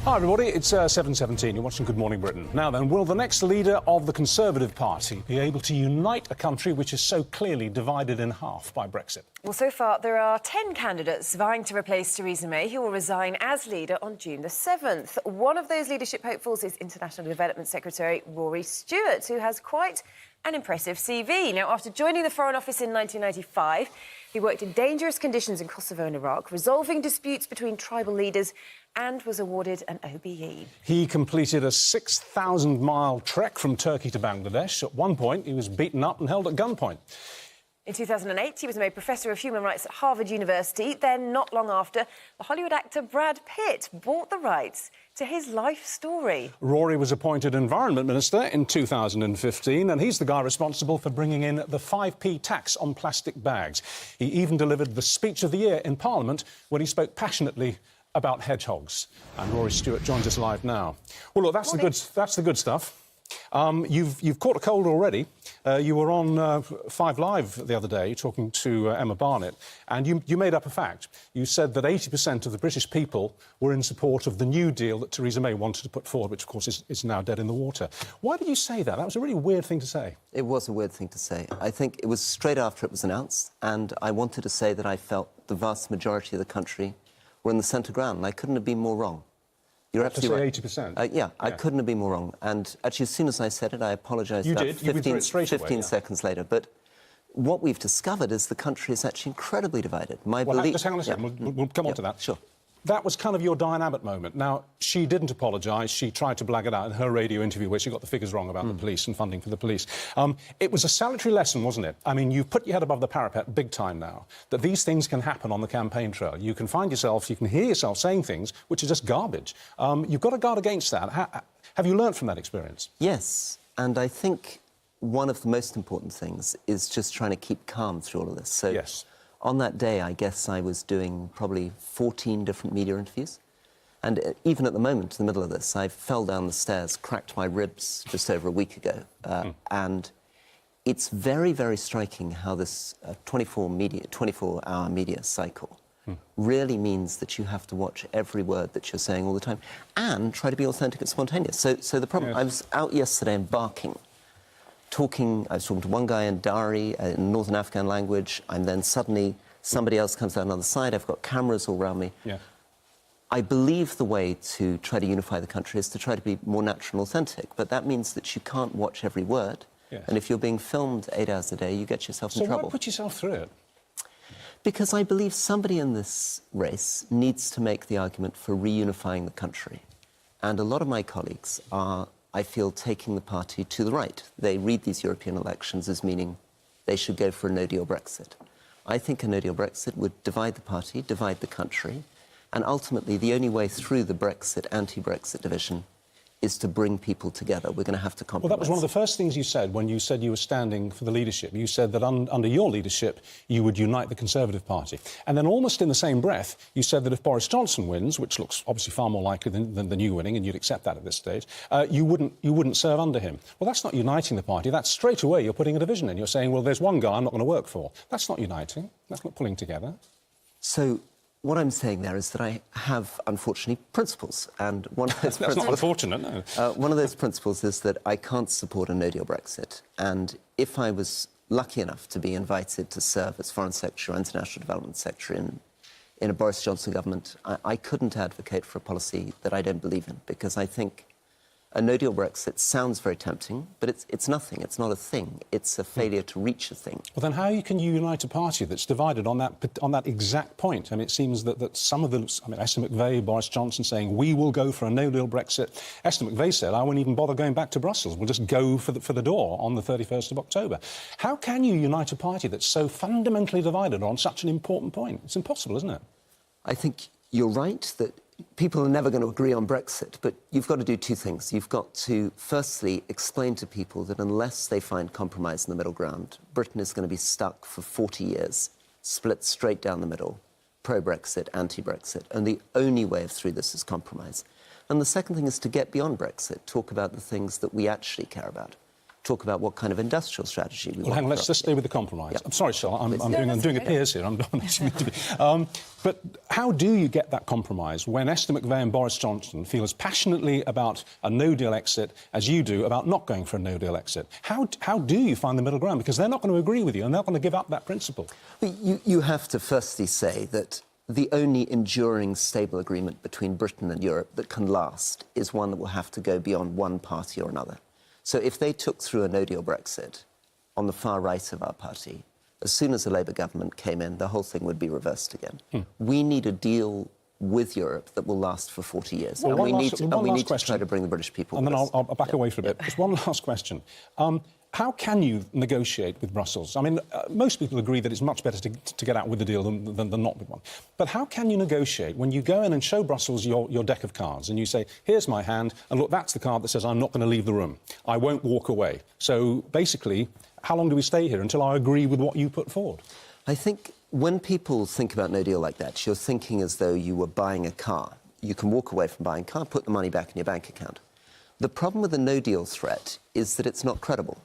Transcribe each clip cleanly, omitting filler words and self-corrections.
Hi everybody, it's 7:17. You're watching Good Morning Britain. Now then, will the next leader of the Conservative Party be able to unite a country which is so clearly divided in half by Brexit? Well, so far there are 10 candidates vying to replace Theresa May, who will resign as leader on June the 7th. One of those leadership hopefuls is International Development Secretary Rory Stewart, who has quite an impressive CV. Now, after joining the Foreign Office in 1995, he worked in dangerous conditions in Kosovo and Iraq, resolving disputes between tribal leaders, and was awarded an OBE. He completed a 6,000-mile trek from Turkey to Bangladesh. At one point, he was beaten up and held at gunpoint. In 2008, he was made Professor of Human Rights at Harvard University. Then, not long after, the Hollywood actor Brad Pitt bought the rights to his life story. Rory was appointed Environment Minister in 2015, and he's the guy responsible for bringing in the 5p tax on plastic bags. He even delivered the speech of the year in Parliament when he spoke passionately about hedgehogs. And Rory Stewart joins us live now. Well, look, that's the good stuff. You've caught a cold already. You were on 5 Live the other day talking to Emma Barnett, and you made up a fact. You said that 80% of the British people were in support of the new deal that Theresa May wanted to put forward, which, of course, is now dead in the water. Why did you say that? That was a really weird thing to say. It was a weird thing to say. I think it was straight after it was announced, and I wanted to say that I felt the vast majority of the country were in the centre ground, and I couldn't have been more wrong. You're absolutely right. 80%? Yeah, I couldn't have been more wrong. And actually, as soon as I said it, I apologised you about did. 15 seconds later. But what we've discovered is the country is actually incredibly divided. Just hang on a second. We'll come on to that. Sure. That was kind of your Diane Abbott moment. Now, she didn't apologise. She tried to blag it out in her radio interview where she got the figures wrong about the police and funding for the police. It was a salutary lesson, wasn't it? I mean, you've put your head above the parapet big time now, that these things can happen on the campaign trail. You can find yourself, you can hear yourself saying things which are just garbage. You've got to guard against that. Have you learnt from that experience? Yes, and I think one of the most important things is just trying to keep calm through all of this. So yes. On that day, I guess I was doing probably 14 different media interviews. And even at the moment, in the middle of this, I fell down the stairs, cracked my ribs just over a week ago. And it's very, very striking how this 24-hour media cycle really means that you have to watch every word that you're saying all the time and try to be authentic and spontaneous. So the problem, I was out yesterday embarking. I was talking to one guy in Dari, in Northern Afghan language, and then suddenly somebody else comes down the other side. I've got cameras all around me. Yeah. I believe the way to try to unify the country is to try to be more natural and authentic, but that means that you can't watch every word. Yes. And if you're being filmed 8 hours a day, you get yourself in trouble. So why put yourself through it? Because I believe somebody in this race needs to make the argument for reunifying the country. And a lot of my colleagues are, I feel, taking the party to the right. They read these European elections as meaning they should go for a no-deal Brexit. I think a no-deal Brexit would divide the party, divide the country, and ultimately the only way through the Brexit, anti-Brexit division is to bring people together. We're going to have to compromise. Well, that was one of the first things you said when you said you were standing for the leadership. You said that under your leadership, you would unite the Conservative Party. And then almost in the same breath, you said that if Boris Johnson wins, which looks obviously far more likely than you winning, and you'd accept that at this stage, you wouldn't serve under him. Well, that's not uniting the party. That's straight away you're putting a division in. You're saying, well, there's one guy I'm not going to work for. That's not uniting. That's not pulling together. So what I'm saying there is that I have, unfortunately, principles, and one of those That's not unfortunate, no. One of those principles is that I can't support a no-deal Brexit, and if I was lucky enough to be invited to serve as Foreign Secretary or International Development Secretary in a Boris Johnson government, I couldn't advocate for a policy that I don't believe in, because I think a no-deal Brexit sounds very tempting, but it's nothing. It's not a thing. It's a failure to reach a thing. Well, then how can you unite a party that's divided on that exact point? I mean, it seems that some of them... I mean, Esther McVey, Boris Johnson saying, we will go for a no-deal Brexit. Esther McVey said, I won't even bother going back to Brussels. We'll just go for the door on the 31st of October. How can you unite a party that's so fundamentally divided on such an important point? It's impossible, isn't it? I think you're right that people are never going to agree on Brexit, but you've got to do two things. You've got to, firstly, explain to people that unless they find compromise in the middle ground, Britain is going to be stuck for 40 years, split straight down the middle, pro-Brexit, anti-Brexit, and the only way through this is compromise. And the second thing is to get beyond Brexit, talk about the things that we actually care about. talk about what kind of industrial strategy we want. Hang on, let's just stay with the compromise. Yep. I'm sorry, Charlotte, I'm doing a Piers here. I'm not but how do you get that compromise when Esther McVey and Boris Johnson feel as passionately about a no-deal exit as you do about not going for a no-deal exit? How do you find the middle ground? Because they're not going to agree with you and they're not going to give up that principle. You have to firstly say that the only enduring, stable agreement between Britain and Europe that can last is one that will have to go beyond one party or another. So if they took through a no-deal Brexit on the far right of our party, as soon as the Labour government came in, the whole thing would be reversed again. We need a deal with Europe that will last for 40 years. Well, and we need to try to bring the British people and with then us. I'll back away for a bit. Just one last question. How can you negotiate with Brussels? I mean, most people agree that it's much better to get out with the deal than not with one. But how can you negotiate when you go in and show Brussels your deck of cards and you say, here's my hand, and look, that's the card that says I'm not going to leave the room. I won't walk away. So, basically, how long do we stay here until I agree with what you put forward? I think when people think about no deal like that, you're thinking as though you were buying a car. You can walk away from buying a car, put the money back in your bank account. The problem with the no deal threat is that it's not credible.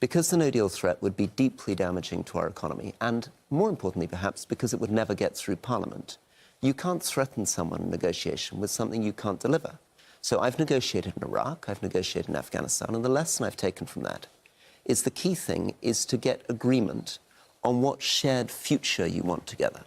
Because the no-deal threat would be deeply damaging to our economy, and, more importantly, perhaps, because it would never get through Parliament, you can't threaten someone in negotiation with something you can't deliver. So I've negotiated in Iraq, I've negotiated in Afghanistan, and the lesson I've taken from that is the key thing is to get agreement on what shared future you want together.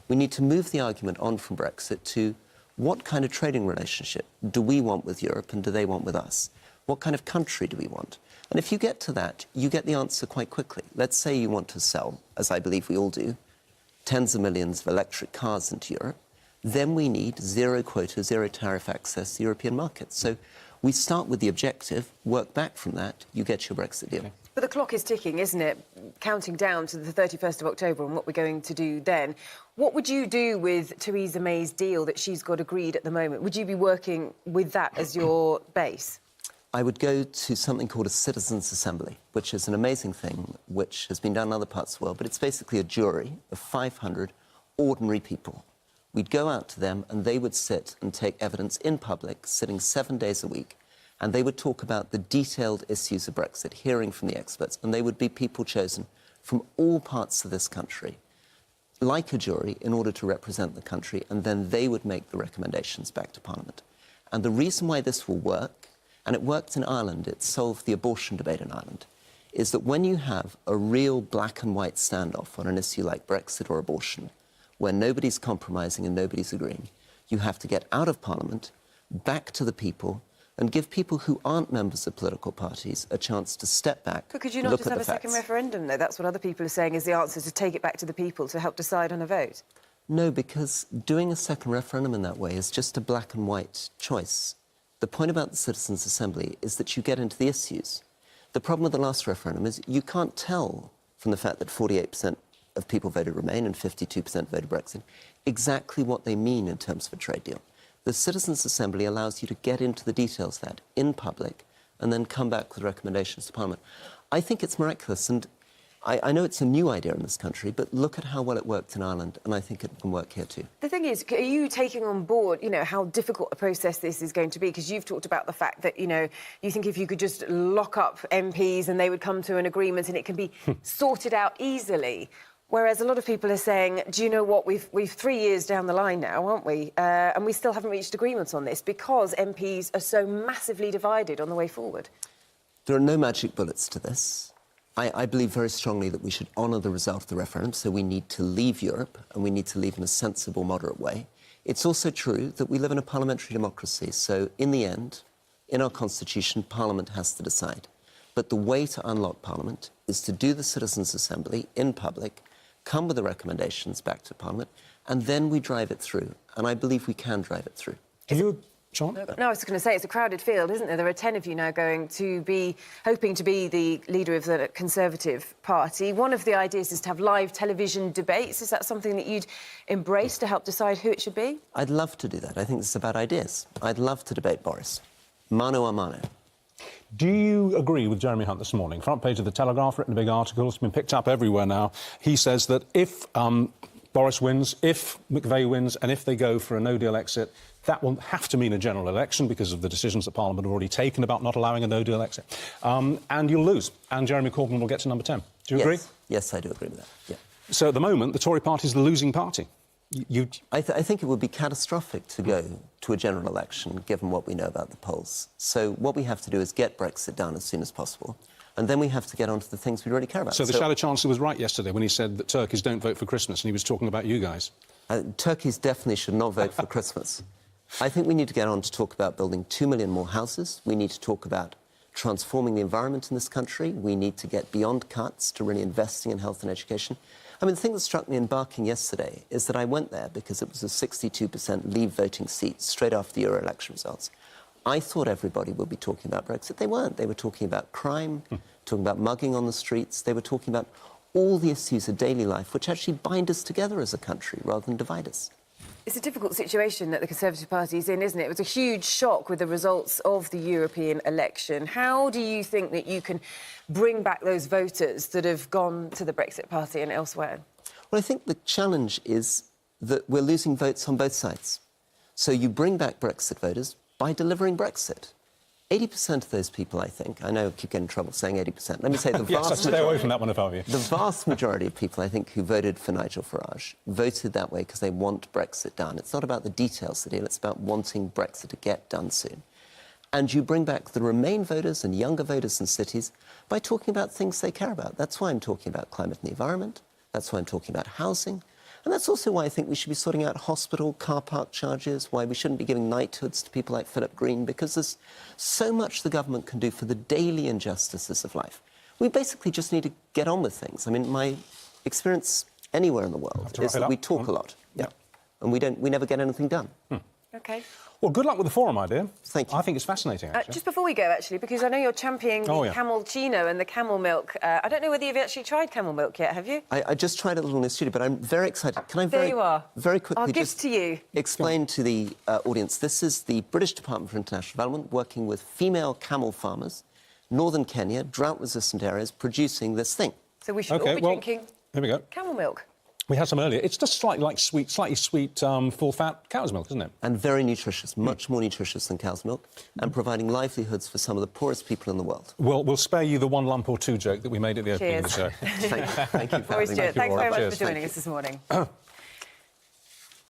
We need to move the argument on from Brexit to what kind of trading relationship do we want with Europe and do they want with us? What kind of country do we want? And if you get to that, you get the answer quite quickly. Let's say you want to sell, as I believe we all do, tens of millions of electric cars into Europe. Then we need zero quota, zero tariff access to the European market. So we start with the objective, work back from that, you get your Brexit deal. But the clock is ticking, isn't it? Counting down to the 31st of October and what we're going to do then. What would you do with Theresa May's deal that she's got agreed at the moment? Would you be working with that as your base? I would go to something called a citizens' assembly, which is an amazing thing, which has been done in other parts of the world, but it's basically a jury of 500 ordinary people. We'd go out to them and they would sit and take evidence in public, sitting 7 days a week, and they would talk about the detailed issues of Brexit, hearing from the experts, and they would be people chosen from all parts of this country, like a jury, in order to represent the country, and then they would make the recommendations back to Parliament. And the reason why this will work, and it worked in Ireland, it solved the abortion debate in Ireland, is that when you have a real black and white standoff on an issue like Brexit or abortion, where nobody's compromising and nobody's agreeing, you have to get out of Parliament, back to the people, and give people who aren't members of political parties a chance to step back, But could you not just have a second referendum, though? That's what other people are saying is the answer, to take it back to the people to help decide on a vote. No, because doing a second referendum in that way is just a black and white choice. The point about the Citizens' Assembly is that you get into the issues. The problem with the last referendum is you can't tell from the fact that 48% of people voted Remain and 52% voted Brexit exactly what they mean in terms of a trade deal. The Citizens' Assembly allows you to get into the details of that in public and then come back with recommendations to Parliament. I think it's miraculous, and I know it's a new idea in this country, but look at how well it worked in Ireland, and I think it can work here too. The thing is, are you taking on board, how difficult a process this is going to be? Because you've talked about the fact that, you think if you could just lock up MPs and they would come to an agreement and it can be sorted out easily. Whereas a lot of people are saying, do you know what, we've 3 years down the line now, aren't we? And we still haven't reached agreements on this because MPs are so massively divided on the way forward. There are no magic bullets to this. I believe very strongly that we should honour the result of the referendum, so we need to leave Europe, and we need to leave in a sensible, moderate way. It's also true that we live in a parliamentary democracy, so in the end, in our constitution, Parliament has to decide. But the way to unlock Parliament is to do the Citizens' Assembly in public, come with the recommendations back to Parliament, and then we drive it through. And I believe we can drive it through. Do you, John? No, I was going to say, it's a crowded field, isn't there? There are 10 of you now going to be hoping to be the leader of the Conservative Party. One of the ideas is to have live television debates. Is that something that you'd embrace to help decide who it should be? I'd love to do that. I think this is about ideas. I'd love to debate Boris. Mano a mano. Do you agree with Jeremy Hunt this morning? Front page of The Telegraph, written a big article, it's been picked up everywhere now. He says that if Boris wins, if McVeigh wins, and if they go for a no-deal exit, that will have to mean a general election because of the decisions that Parliament have already taken about not allowing a no-deal exit. And you'll lose, and Jeremy Corbyn will get to number 10. Do you agree? Yes, I do agree with that, yeah. So at the moment, the Tory party is the losing party. I think it would be catastrophic to go to a general election, given what we know about the polls. So what we have to do is get Brexit done as soon as possible, and then we have to get on to the things we really care about. So the Shadow Chancellor was right yesterday when he said that turkeys don't vote for Christmas, and he was talking about you guys. Turkeys definitely should not vote for Christmas. I think we need to get on to talk about building 2 million more houses. We need to talk about transforming the environment in this country. We need to get beyond cuts to really investing in health and education. I mean, the thing that struck me in Barking yesterday is that I went there because it was a 62% leave voting seat straight after the Euro election results. I thought everybody would be talking about Brexit. They weren't. They were talking about crime, talking about mugging on the streets. They were talking about all the issues of daily life which actually bind us together as a country rather than divide us. It's a difficult situation that the Conservative Party is in, isn't it? It was a huge shock with the results of the European election. How do you think that you can bring back those voters that have gone to the Brexit Party and elsewhere? Well, I think the challenge is that we're losing votes on both sides. So you bring back Brexit voters by delivering Brexit. 80% of those people, I think, I know I keep getting in trouble saying 80%. Let me say the vast Yes, I'd stay away from that one if I were you. The vast majority of people, I think, who voted for Nigel Farage voted that way because they want Brexit done. It's not about the details of the deal, it's about wanting Brexit to get done soon. And you bring back the Remain voters and younger voters in cities by talking about things they care about. That's why I'm talking about climate and the environment. That's why I'm talking about housing. And that's also why I think we should be sorting out hospital car park charges, why we shouldn't be giving knighthoods to people like Philip Green, because there's so much the government can do for the daily injustices of life. We basically just need to get on with things. I mean, my experience anywhere in the world is that we talk a lot. Yeah. And we never get anything done. OK. Well, good luck with the forum idea. Thank you. I think it's fascinating, actually. Just before we go, actually, because I know you're championing the camel chino and the camel milk. I don't know whether you've actually tried camel milk yet, have you? I just tried it a little in the studio, but I'm very excited. Can I very quickly Our gifts just to you. Explain to the audience, this is the British Department for International Development working with female camel farmers, northern Kenya, drought-resistant areas, producing this thing. So we should all be drinking here we go. camel milk. We had some earlier. It's just slightly sweet, full-fat cow's milk, isn't it? And very nutritious, much more nutritious than cow's milk, and providing livelihoods for some of the poorest people in the world. Well, we'll spare you the one lump or two joke that we made at the opening of the show. Thank you for Rory having me. Stewart, thanks very much Cheers. for joining us this morning.